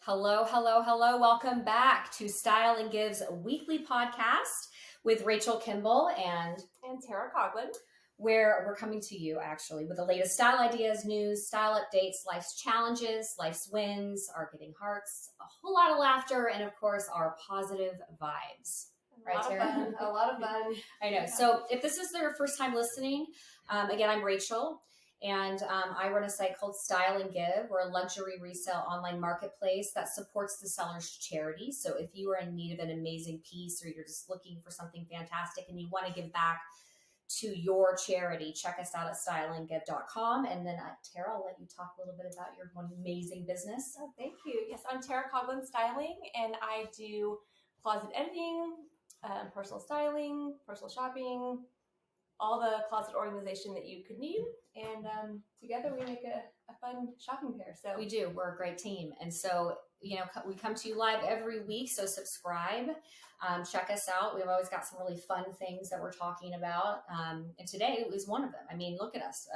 Hello, hello, hello. Welcome back to Style and Give's weekly podcast with Rachel Kimball and Tara Coughlin, where we're coming to you actually with the latest style ideas, news, style updates, life's challenges, life's wins, our getting hearts, a whole lot of laughter, and of course, our positive vibes. Right, Tara? A lot of fun. I know. So if this is their first time listening, again, I'm Rachel. And I run a site called Style and Give. We're a luxury resale online marketplace that supports the seller's charity. So if you are in need of an amazing piece or you're just looking for something fantastic and you want to give back to your charity, check us out at styleandgive.com. And then Tara, I'll let you talk a little bit about your one amazing business. Oh, thank you. Yes, I'm Tara Coughlin Styling, and I do closet editing, personal styling, personal shopping, all the closet organization that you could need. And together we make a fun shopping pair. So we do. We're a great team. And so, you know, we come to you live every week. So subscribe, check us out. We've always got some really fun things that we're talking about. And today is one of them. I mean, look at us.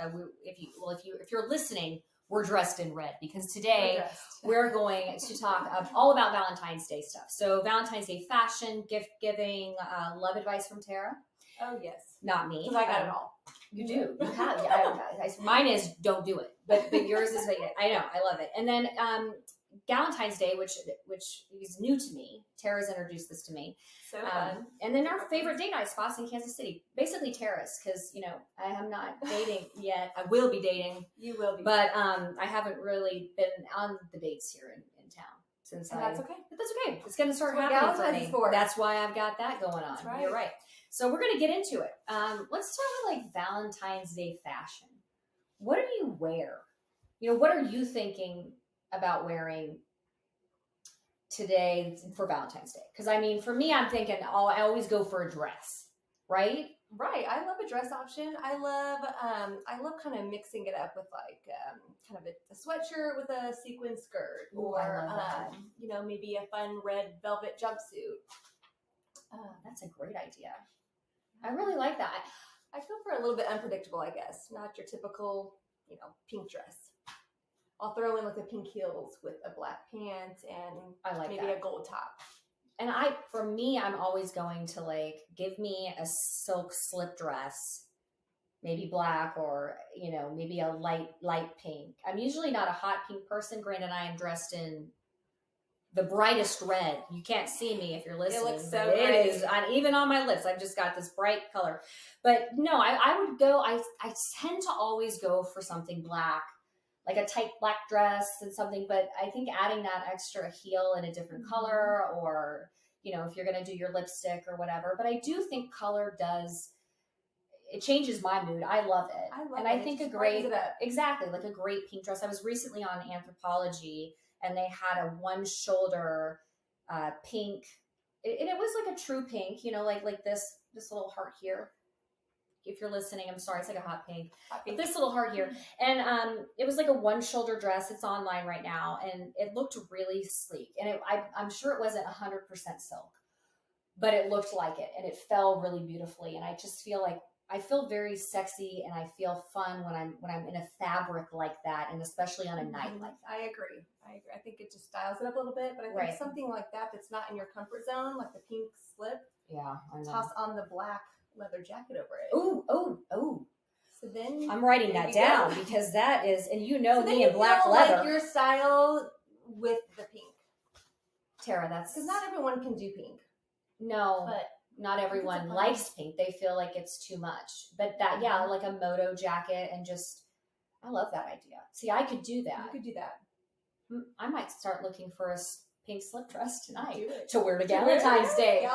If you're listening, we're dressed in red because today we're going to talk all about Valentine's Day stuff. So Valentine's Day fashion, gift giving, love advice from Tara. Oh, yes. Not me. Because I got it all. You do. You have. Mine is don't do it, but yours is. I know. I love it. And then Galentine's Day, which is new to me. Tara's introduced this to me. So fun. And then our favorite date night spots in Kansas City. Basically Tara's, because you know I am not dating yet. I will be dating. You will be. But I haven't really been on the dates here in town. That's okay. But that's okay. It's going to start happening for me. That's why I've got that going on. That's right. You're right. So we're going to get into it. Let's start with like Valentine's Day fashion. What do you wear? You know, what are you thinking about wearing today for Valentine's Day? Because I mean, for me, I'm thinking I always go for a dress, right? Right. I love a dress option. I love kind of mixing it up with like kind of a sweatshirt with a sequin skirt. Ooh, or you know, maybe a fun red velvet jumpsuit. That's a great idea. I really like that. I feel for a little bit unpredictable, I guess. Not your typical, you know, pink dress. I'll throw in like the pink heels with a black pant and maybe a gold top. And for me, I'm always going to like, give me a silk slip dress, maybe black or, you know, maybe a light pink. I'm usually not a hot pink person. Granted, I am dressed in the brightest red. You can't see me if you're listening. It looks so bright. It is, even on my lips, I've just got this bright color. But no, I would go, I tend to always go for something black, like a tight black dress and something, but I think adding that extra heel in a different color, or, you know, if you're going to do your lipstick or whatever. But I do think color it changes my mood. I love it. I think exactly, like a great pink dress. I was recently on Anthropologie and they had a one shoulder pink, and it was like a true pink, you know, like this little heart here. If you're listening, I'm sorry, it's like a hot pink. But this little heart here. And it was like a one shoulder dress. It's online right now. And it looked really sleek. And I'm sure it wasn't 100% silk, but it looked like it. And it fell really beautifully. And I just feel like, I feel very sexy and I feel fun when I'm in a fabric like that. And especially on a night like that. I agree. I think it just styles it up a little bit. But I think something like that's not in your comfort zone, like the pink slip. Yeah. I know. Toss on the black leather jacket over it. Oh. So then I'm writing that down because that is, and you know me in black leather. Like your style with the pink. Tara, that's because not everyone can do pink. No, but not everyone likes pink. They feel like it's too much. But that, like a moto jacket and just, I love that idea. See, I could do that. You could do that. I might start looking for a pink slip dress tonight to wear to Galentine's Day.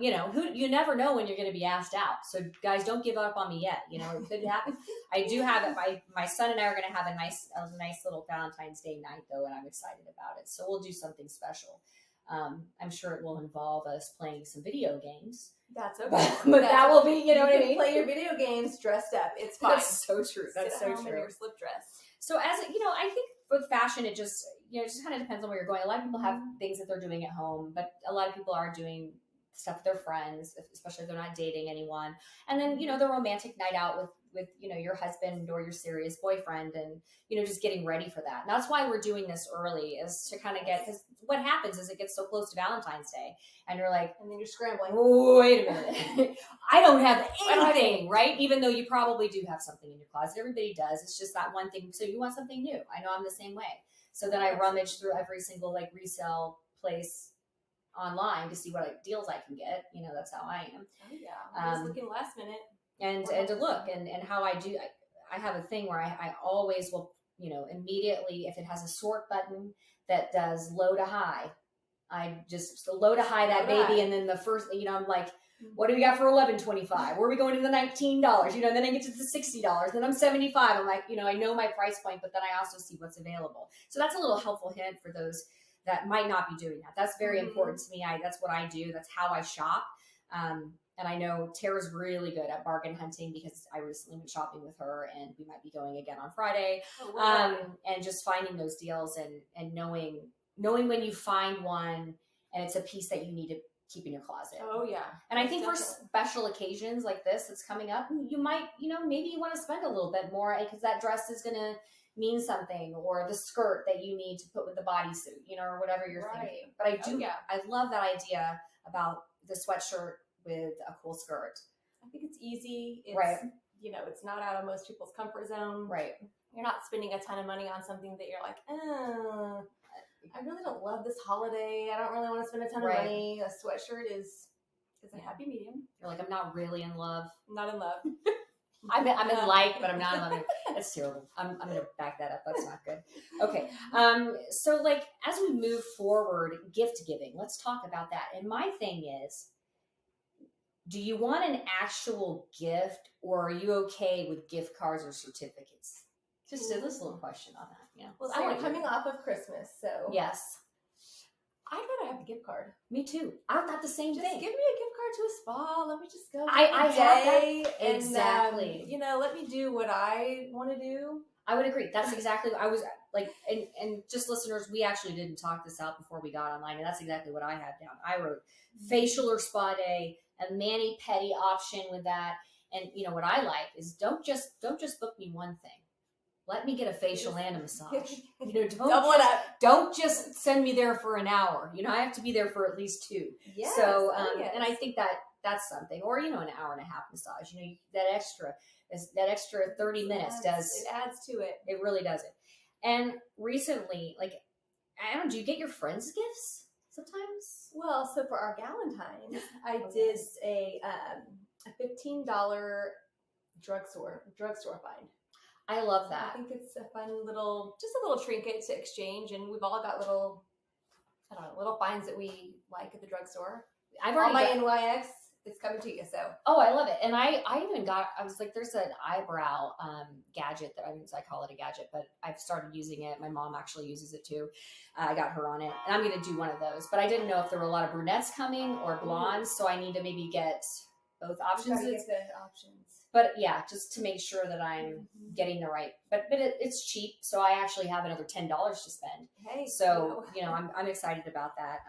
You never know when you're going to be asked out. So guys, don't give up on me yet. You know, it could happen. I do have it. My son and I are going to have a nice little Valentine's Day night though, and I'm excited about it. So we'll do something special. I'm sure it will involve us playing some video games. That's okay. But that will be, you know what I mean? Play your video games dressed up. It's fine. That's so true. That's so true. In your slip dress. So I think with fashion, it just kind of depends on where you're going. A lot of people have things that they're doing at home, but a lot of people are doing stuff with their friends, especially if they're not dating anyone. And then, the romantic night out your husband or your serious boyfriend, and just getting ready for that. And that's why we're doing this early, is to kind of because what happens is it gets so close to Valentine's Day and you're like, and then you're scrambling. Wait a minute. I don't have anything, right? Even though you probably do have something in your closet. Everybody does. It's just that one thing. So you want something new. I know I'm the same way. So then I rummage through every single resale place online to see what deals I can get. That's how I am. Oh yeah. I was looking last minute. And to look and how I do. I have a thing where I always will, immediately, if it has a sort button that does low to high, I just low to high that baby. And then the first, I'm like, what do we got for $11.25? Where are we going to the $19? And then I get to the $60. Then I'm $75. I'm like, I know my price point, but then I also see what's available. So that's a little helpful hint for those that might not be doing that. That's very important to me. That's what I do. That's how I shop. And I know Tara's really good at bargain hunting because I recently went shopping with her, and we might be going again on Friday. Oh, wow. And just finding those deals and knowing when you find one and it's a piece that you need to keep in your closet. Oh yeah. And I think for special occasions like this that's coming up, you might, maybe you want to spend a little bit more because that dress is going to mean something, or the skirt that you need to put with the bodysuit, or whatever you're thinking. But I love that idea about the sweatshirt with a cool skirt. I think it's easy. It's, right. It's not out of most people's comfort zone. Right. You're not spending a ton of money on something that you're like, I really don't love this holiday. I don't really want to spend a ton of money. A sweatshirt is a happy medium. You're like, I'm not really in love. I'm not in love. I'm in like, but I'm not in love. That's terrible. I'm going to back that up. That's not good. Okay. So as we move forward, gift giving, let's talk about that. And my thing is, do you want an actual gift, or are you okay with gift cards or certificates? Just this little question on that. Well, I'm coming off of Christmas, so yes, I'd rather have a gift card. Me too. I thought the same thing. Just give me a gift card to a spa. Let me just go. I have that. And, exactly. Let me do what I want to do. I would agree. That's exactly what I was like. And just listeners, we actually didn't talk this out before we got online, and that's exactly what I had down. I wrote facial or spa day, a mani-pedi option with that. And what I like is don't just book me one thing. Let me get a facial and a massage. Double it up. Don't just send me there for an hour. I have to be there for at least 2. Yes. So, and I think that's something. Or an hour and a half massage. That extra 30 minutes does. It adds to it. It really does it. And recently, I don't know, do you get your friends gifts sometimes? Well, so for our Galentine, I did a $15 drugstore find. I love that. I think it's a fun little trinket to exchange, and we've all got little finds that we like at the drugstore. I've already my NYX. It's coming to you. So. Oh, I love it. And I even got, I was like, there's an eyebrow gadget that I call it a gadget, but I've started using it. My mom actually uses it too. I got her on it, and I'm going to do one of those, but I didn't know if there were a lot of brunettes coming or blondes. So I need to maybe get both options. But yeah, just to make sure that I'm getting the right, but it's cheap. So I actually have another $10 to spend. Hey, so, I'm excited about that.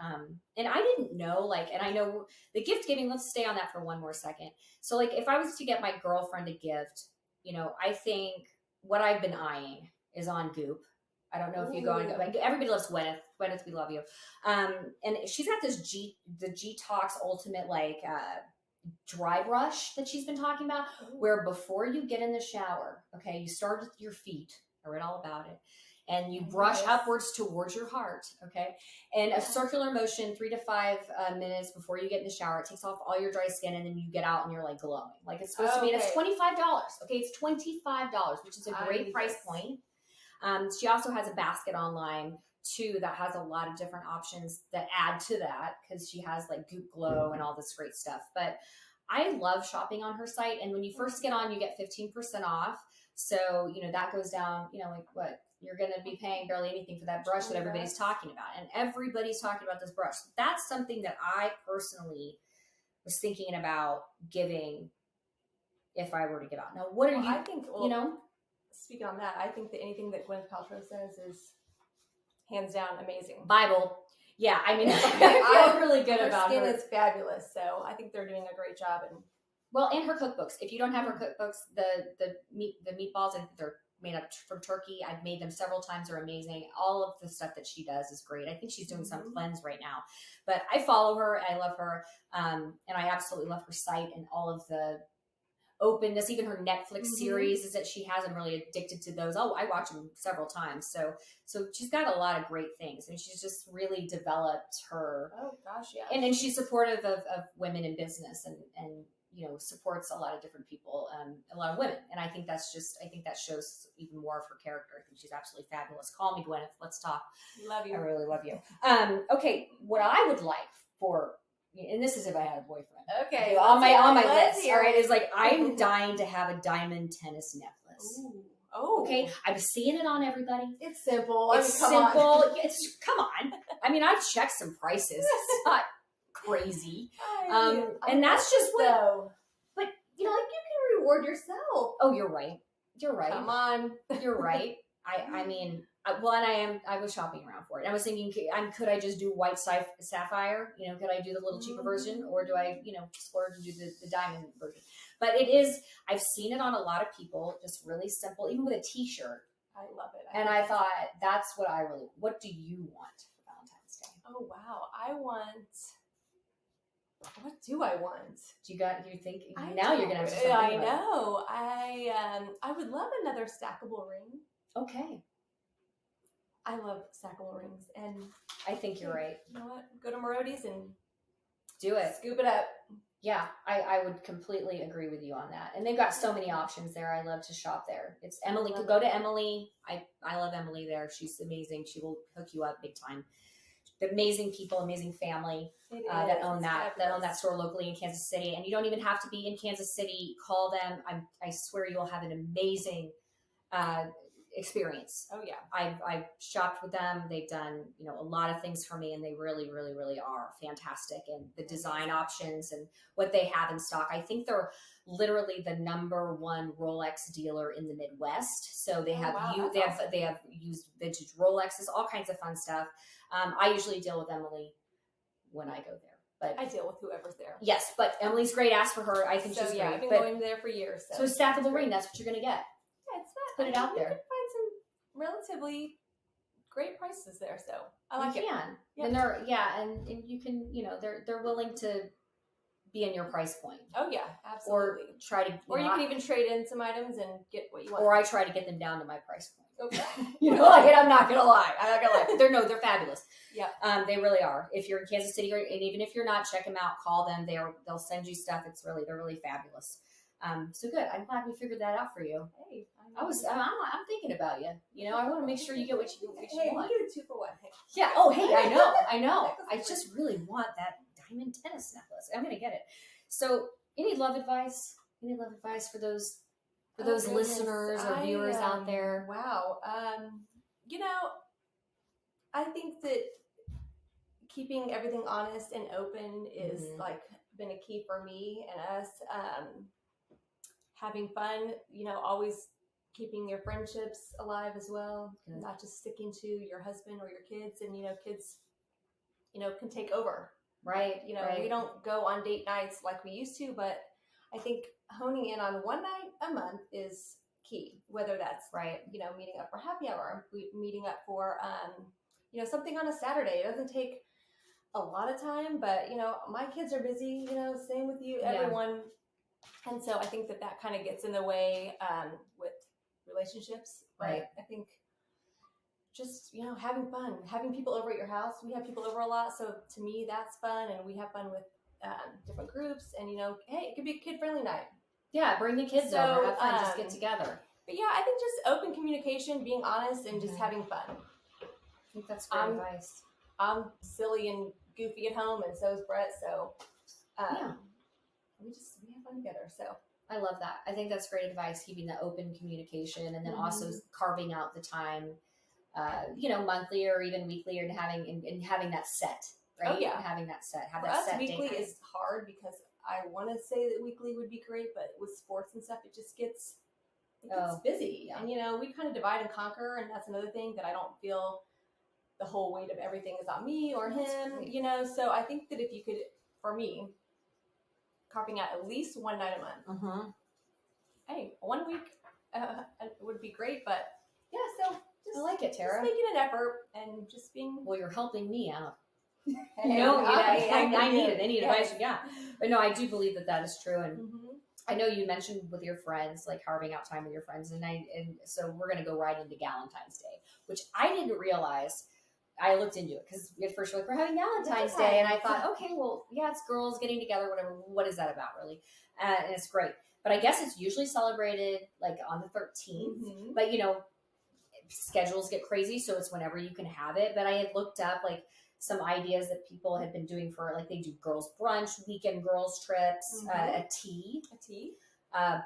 And I didn't know, and I know the gift giving, let's stay on that for one more second. So if I was to get my girlfriend a gift, I think what I've been eyeing is on Goop. I don't know if you go on, everybody loves Gwyneth. Gwyneth, we love you. And she's got the G-Tox Ultimate, dry brush that she's been talking about, where before you get in the shower, okay, you start with your feet. I read all about it. And you brush upwards towards your heart, okay? And a circular motion, 3 to 5 minutes before you get in the shower. It takes off all your dry skin, and then you get out and you're glowing. It's supposed to be, and it's $25. Okay, it's $25, which is a great price point. She also has a basket online too that has a lot of different options that add to that, because she has Goop Glow and all this great stuff. But I love shopping on her site, and when you first get on, you get 15% off. So that goes down. What you're going to be paying barely anything for that brush that everybody's talking about, and everybody's talking about this brush. That's something that I personally was thinking about giving if I were to give out. Now, what are you? I think speaking on that, I think that anything that Gwyneth Paltrow says is hands down amazing. Bible. Yeah, I feel really good about her. Her her skin is fabulous, so I think they're doing a great job. And Well, and her cookbooks. If you don't have her cookbooks, the meatballs, and they're made up from turkey. I've made them several times. They're amazing. All of the stuff that she does is great. I think she's doing some cleanse right now, but I follow her. I love her, and I absolutely love her site and all of the openness. Even her Netflix series is that she has. I'm really addicted to those. Oh, I watch them several times. So she's got a lot of great things, and she's just really developed her. Oh gosh, yeah. And she's supportive of women in business, and supports a lot of different people, a lot of women. And I think that shows even more of her character. I think she's absolutely fabulous. Call me, Gwyneth. Let's talk. Love you. I really love you. Okay, what I would like for, and this is if I had a boyfriend. Okay, on my list. All right, is like I'm dying to have a diamond tennis necklace. Ooh. Oh, okay. I'm seeing it on everybody. It's simple. It's simple. Come on. I mean, I've checked some prices. It's not crazy. And that's just what. But like you can reward yourself. Oh, you're right. You're right. Come on. You're right. I mean, and I was shopping around for it. I was thinking, could I just do white sapphire? Could I do the little cheaper version, or do I, splurge and do the diamond version? But I've seen it on a lot of people, just really simple, even with a t-shirt. I love it. And I thought, that's what what do you want for Valentine's Day? Oh, wow. What do I want? You think now you're going to have to start I know. I would love another stackable ring. Okay. I love stackable rings, and I think you're right. You know what? Go to Marodi's and do it. Scoop it up. Yeah, I would completely agree with you on that. And they've got so many options there. I love to shop there. It's Emily. Go to Emily. I love Emily there. She's amazing. She will hook you up big time. The amazing people, amazing family that own that store locally in Kansas City. And you don't even have to be in Kansas City. Call them. I swear you'll have an amazing experience. Oh yeah. I've shopped with them. They've done, a lot of things for me, and they really, really, really are fantastic. And the design options and what they have in stock, I think they're literally the number one Rolex dealer in the Midwest. So they have they have used vintage Rolexes, all kinds of fun stuff. I usually deal with Emily when I go there. But I deal with whoever's there. Yes, but Emily's great. Ask for her. I think she's great. I've been going there for years. So stackable ring, that's what you're going to get. Yeah, it's not. Put it out there. You can find some relatively great prices there, so I like it. Yeah. And and you can, they're willing to be in your price point. Oh yeah, absolutely. Or you can even trade in some items and get what you want. Or I try to get them down to my price point. Okay. I'm not gonna lie. They're fabulous. Yeah. They really are. If you're in Kansas City, and even if you're not, check them out. Call them. They'll send you stuff. They're really fabulous. So good. I'm glad we figured that out for you. Hey, I'm thinking about you. I want to make sure you get what you want. You get a 2 for 1. Hey. Yeah. Oh, hey, I know. I just really want that diamond tennis necklace. I'm gonna get it. So, any love advice? Any love advice for those listeners or viewers out there? Wow. I think that keeping everything honest and open is been a key for me and us. Having fun, always keeping your friendships alive as well, not just sticking to your husband or your kids. And, kids, can take over. Right. We don't go on date nights like we used to, but I think honing in on one night a month is key, whether that's meeting up for happy hour, meeting up for, something on a Saturday. It doesn't take a lot of time, but, my kids are busy, same with you, everyone. And so I think that kind of gets in the way with relationships. Right. I think just, having fun, having people over at your house. We have people over a lot. So to me, that's fun. And we have fun with different groups. And, hey, it could be a kid-friendly night. Yeah, bring the kids over. Have fun. Just get together. But yeah, I think just open communication, being honest, and just having fun. I think that's great advice. I'm silly and goofy at home, and so is Brett. So we have fun together. So I love that. I think that's great advice, keeping the open communication, and then also carving out the time, monthly or even weekly, and having that set, right? Oh, yeah. Having that set. For us, weekly is hard because I want to say that weekly would be great, but with sports and stuff, it gets busy. Yeah. And, we kind of divide and conquer, and that's another thing that I don't feel the whole weight of everything is on me or him, So I think that if you could, for me, carving out at least one night a month. Hey, 1 week would be great, but yeah, so I like it, Tara. Just making an effort and just being. Well, you're helping me out. Hey, I need it. I need yes. advice. Yeah, but no, I do believe that is true, and Mm-hmm. I know you mentioned with your friends, like carving out time with your friends, and so we're gonna go right into Galentine's Day, which I didn't realize. I looked into it because at first you're like, we're having Valentine's Day, and I thought, okay, well, yeah, it's girls getting together, whatever. What is that about, really? And it's great, but I guess it's usually celebrated like on the 13th. Mm-hmm. But schedules get crazy, so it's whenever you can have it. But I had looked up like some ideas that people had been doing for like they do girls brunch, weekend girls trips, a tea,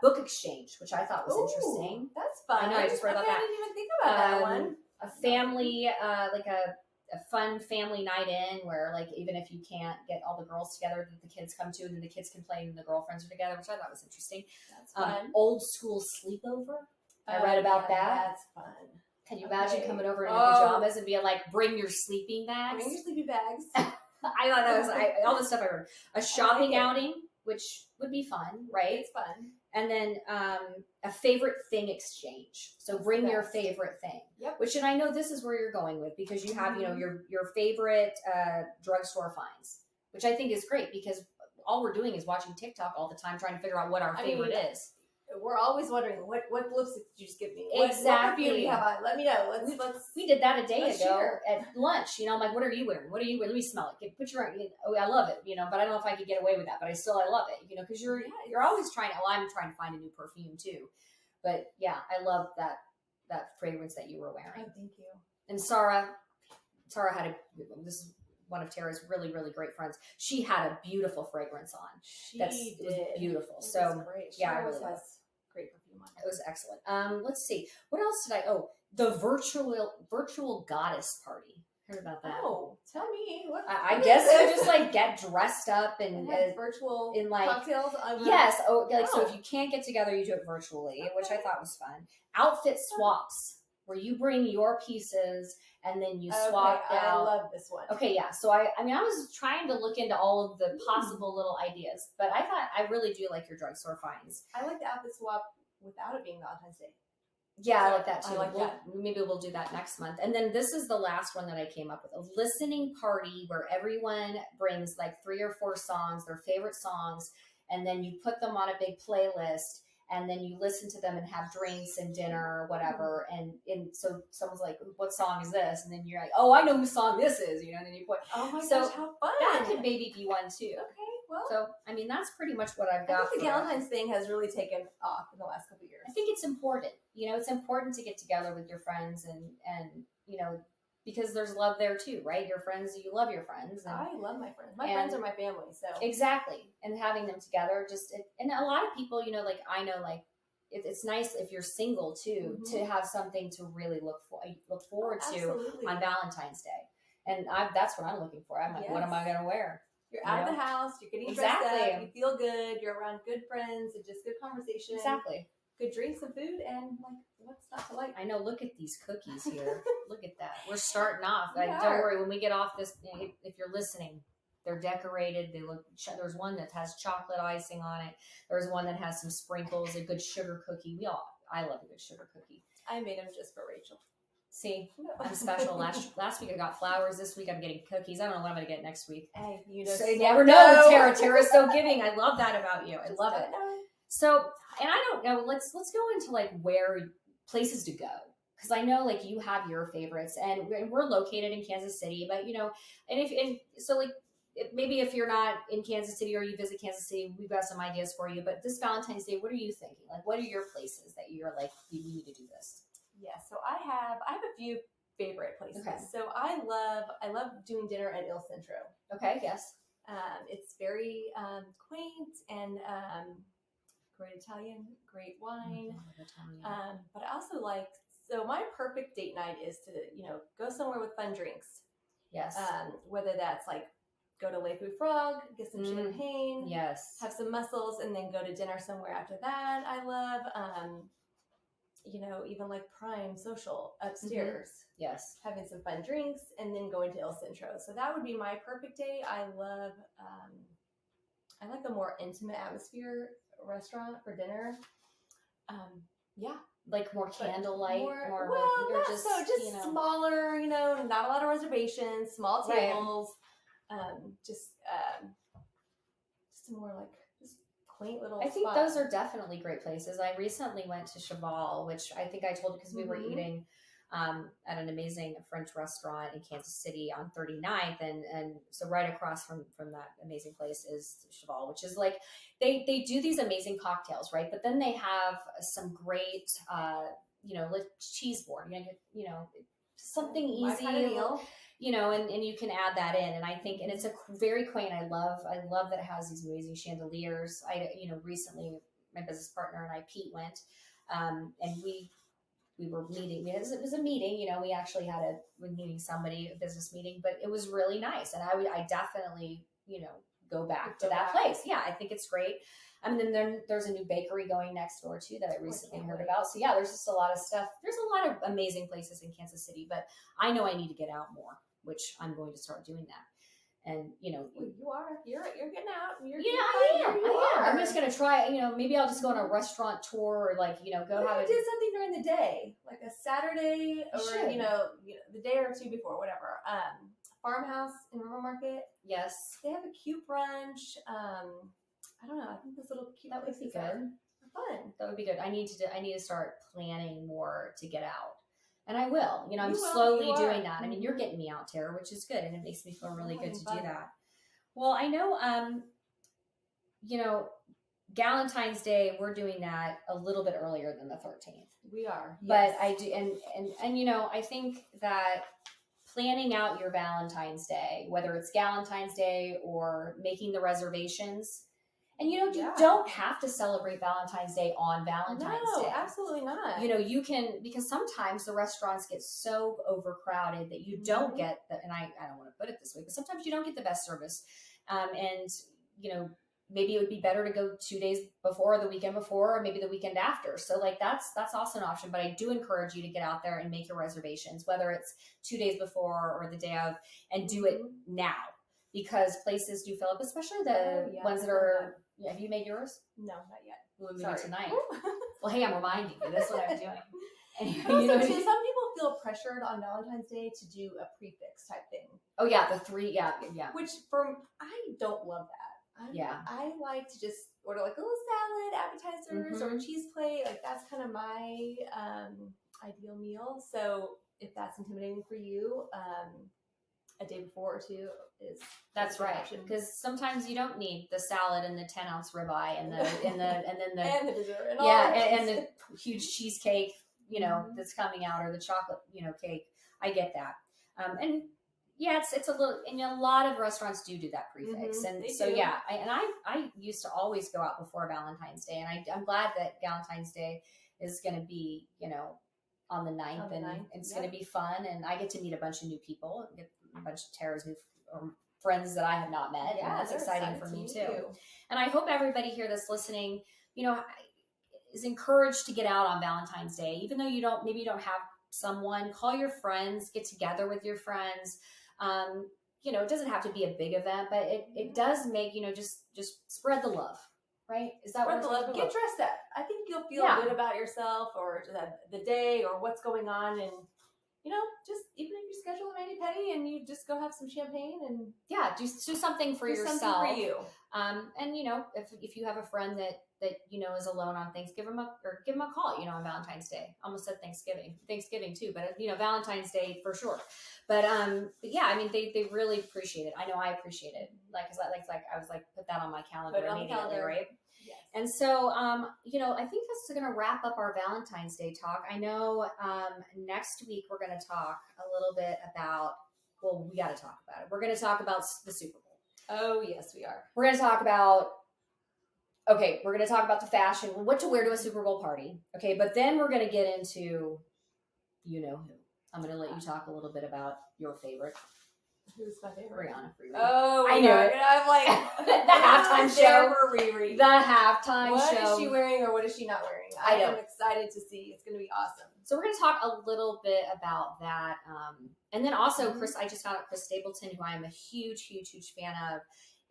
book exchange, which I thought was interesting. That's fun. I know, I just read about that. I didn't even think about that one. A family, like a fun family night in where like even if you can't get all the girls together, that the kids come to, and then the kids can play and the girlfriends are together, which I thought was interesting. That's fun. Old school sleepover. I read about that. That's fun. Can you imagine coming over in your pajamas and being like, bring your sleeping bags? Bring your sleeping bags. I thought that was all the stuff I read. A shopping outing, which would be fun, right? It's fun. And then a favorite thing exchange. So bring your favorite thing. Yep. Which, and I know this is where you're going with, because you have, your favorite drugstore finds, which I think is great because all we're doing is watching TikTok all the time, trying to figure out what our favorite is. We're always wondering what lipstick did you just give me? Exactly. What perfume do you have on? Let me know. Let's. We did that a day ago share. at lunch. I'm like, what are you wearing? What are you wearing? Let me smell it. Put your. I love it. But I don't know if I could get away with that. But I love it. Because you're always trying. Well, I'm trying to find a new perfume too. But yeah, I love that fragrance that you were wearing. Oh, thank you. And Sarah had this is one of Tara's really, really great friends. She had a beautiful fragrance on. It was beautiful. It so was great. yeah, I really has great perfume on. It was excellent. Let's see. What else did the virtual goddess party. Heard about that? Oh, tell me. I guess you just like get dressed up and virtual in like cocktails. Yes. So if you can't get together, you do it virtually, which I thought was fun. Outfit swaps, where you bring your pieces and then you swap out. I love this one. Okay, yeah. So I was trying to look into all of the possible little ideas, but I thought I really do like your drugstore finds. I like the outfit swap without it being Valentine's Day. Yeah, I like that too. I like that. Maybe we'll do that next month. And then this is the last one that I came up with. A listening party where everyone brings like 3 or 4 songs, their favorite songs, and then you put them on a big playlist, and then you listen to them and have drinks and dinner or whatever. And so someone's like, what song is this? And then you're like, oh, I know whose song this is, and then you put. Oh my gosh, how fun. That could maybe be one too. Okay. Well, so that's pretty much what I've got. I think the Galentine's thing has really taken off in the last couple of years. I think it's important. It's important to get together with your friends and because there's love there too, right? Your friends, you love your friends. And, I love my friends. My friends are my family, so exactly. And having them together, and a lot of people, like I know, like it's nice if you're single too to have something to really look forward to on Valentine's Day. And that's what I'm looking for. I'm like, what am I going to wear? You're out of the house, you're getting dressed up, you feel good, you're around good friends, and just good conversation. Exactly. Good drinks and food, and like, what's not to like? I know, look at these cookies here. Look at that. We're starting off. Don't worry, when we get off this, if you're listening, they're decorated. They look, there's one that has chocolate icing on it. There's one that has some sprinkles, a good sugar cookie. I love a good sugar cookie. I made them just for Rachel. See, I'm special. Last week I got flowers. This week I'm getting cookies. I don't know what I'm going to get next week. Hey, you never know, Tara. Tara's so giving. I love that about you. I love it. So, and I don't know. Let's go into like where places to go, because I know like you have your favorites, and we're located in Kansas City. But maybe if you're not in Kansas City or you visit Kansas City, we've got some ideas for you. But this Valentine's Day, what are you thinking? Like, what are your places that you're like, we need to do this? Yeah, so I have a few favorite places. Okay. So I love doing dinner at Il Centro. Okay, yes. It's very quaint and great Italian, great wine. But I also so my perfect date night is to, go somewhere with fun drinks. Yes. Whether that's like go to Le Fou Frog, get some champagne. Yes. Have some mussels, and then go to dinner somewhere after that. I love even like Prime Social upstairs. Yes. Having some fun drinks and then going to Il Centro. So that would be my perfect day. I love I like a more intimate atmosphere restaurant for dinner. Yeah, like more candlelight, more well, like you're not just so, just smaller. Not a lot of reservations, small Right. tables. Just a more like just quaint little. I think spot. those are definitely great places. I recently went to Cheval, which I think I told you because we were eating at an amazing French restaurant in Kansas City on 39th, and so right across from that amazing place is Cheval, which is like they do these amazing cocktails, right? But then they have some great like cheese board, something easy, kind of deal. And you can add that in. And I think, and it's a very quaint. I love that it has these amazing chandeliers. Recently my business partner and I, Pete, went, and we were meeting. It was a meeting, we actually had we're meeting somebody, a business meeting, but it was really nice. And I definitely, go back to that place. Yeah. I think it's great. I mean, then there's a new bakery going next door too that I recently heard about. So yeah, there's just a lot of stuff. There's a lot of amazing places in Kansas City, but I know I need to get out more, which I'm going to start doing that. And you're getting out. I am. I'm just gonna try. Maybe I'll just go on a restaurant tour, or go have. You did something during the day, like a Saturday, or the day or two before, whatever. Farmhouse in River Market. Yes, they have a cute brunch. I don't know. I think this little cute. That would be good. Are fun. That would be good. I need to start planning more to get out. And I will. I'm slowly doing that. I mean, you're getting me out, Tara, which is good. And it makes me feel really good to do that. Well, I know, Galentine's Day, we're doing that a little bit earlier than the 13th. We are. Yes. But I do. And I think that planning out your Valentine's Day, whether it's Galentine's Day or making the reservations, and you don't have to celebrate Valentine's Day on Valentine's Day. No, absolutely not. You can, because sometimes the restaurants get so overcrowded that you don't get and I don't want to put it this way, but sometimes you don't get the best service. And maybe it would be better to go 2 days before, the weekend before, or maybe the weekend after. So that's also an option, but I do encourage you to get out there and make your reservations, whether it's 2 days before or the day of, and do it now, because places do fill up, especially the ones that are. Have you made yours? No, not yet. We'll move it tonight. Well, hey, I'm reminding you. That's what I'm doing. Anyway, some people feel pressured on Valentine's Day to do a prefix type thing. Oh yeah, the 3, yeah. Which I don't love that. I like to just order like a little salad, appetizers, or a cheese plate. Like that's kind of my ideal meal. So if that's intimidating for you, a day before or two is that's right, because sometimes you don't need the salad and the 10-ounce ribeye and the and the and the dessert and and the huge cheesecake that's coming out, or the chocolate cake. I get that, and it's a little, and a lot of restaurants do that prefix, and so I used to always go out before Valentine's Day, and I'm glad that Galentine's Day is going to be on the 9th, and it's going to be fun, and I get to meet a bunch of new people, get a bunch of Tara's new friends that I have not met. Yeah, and that's exciting for me too. And I hope everybody here that's listening, is encouraged to get out on Valentine's Day, even though you don't have someone. Call your friends, get together with your friends. It doesn't have to be a big event, but it does make, just spread the love, right? Is that spread the love? Get dressed up. I think you'll feel good about yourself, or the day, or what's going on, and just even if you schedule a mani-pedi and you just go have some champagne and just do something for yourself. Something for you. And if you have a friend that is alone on things, give them a call. On Valentine's Day. Almost said Thanksgiving too, but Valentine's Day for sure. But yeah, I mean they really appreciate it. I know I appreciate it. Like I was like, put that on my calendar immediately, right? Yes. And so, I think that's going to wrap up our Valentine's Day talk. I know next week we're going to talk a little bit about, we got to talk about it. We're going to talk about the Super Bowl. Oh, yes, we are. We're going to talk about, we're going to talk about the fashion, what to wear to a Super Bowl party. Okay, but then we're going to get into who. I'm going to let you talk a little bit about your favorite. Who's my favorite? Rihanna Free. Oh, I knew it. I'm like the halftime show. For Riri. The halftime show. What is she wearing, or what is she not wearing? I am excited to see. It's going to be awesome. So we're going to talk a little bit about that, and then also Chris. I just found out Chris Stapleton, who I am a huge fan of,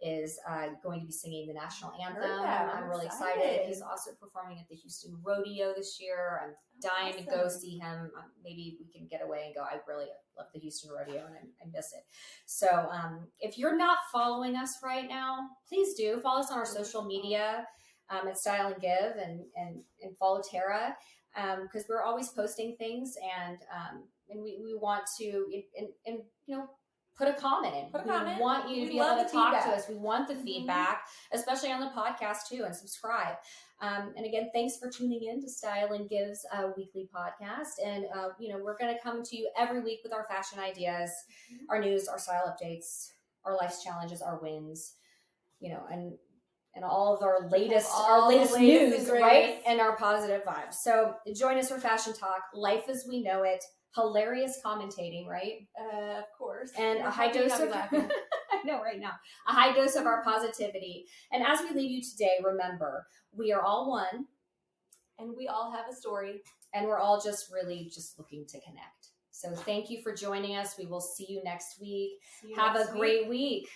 is going to be singing the national anthem. that. I'm really excited. He's also performing at the Houston Rodeo this year. I'm dying to go see him. Maybe we can get away and go. I really love the Houston Rodeo and I miss it. So if you're not following us right now, please do follow us on our social media at Style and Give and follow Tara because we're always posting things and we want to and you know, put a comment in. We want you to be able to talk to us. We want the feedback, especially on the podcast too, and subscribe. And again, thanks for tuning in to Style and Give's weekly podcast. And you know, we're going to come to you every week with our fashion ideas, our news, our style updates, our life's challenges, our wins, you know, and all of our latest news, right? And our positive vibes. So join us for Fashion Talk, life as we know it. Hilarious commentating, right? Of course. And a high dose of I know right now. A high dose of our positivity. And as we leave you today, remember, we are all one. And we all have a story. And we're all just really just looking to connect. So thank you for joining us. We will see you next week. Have a great week.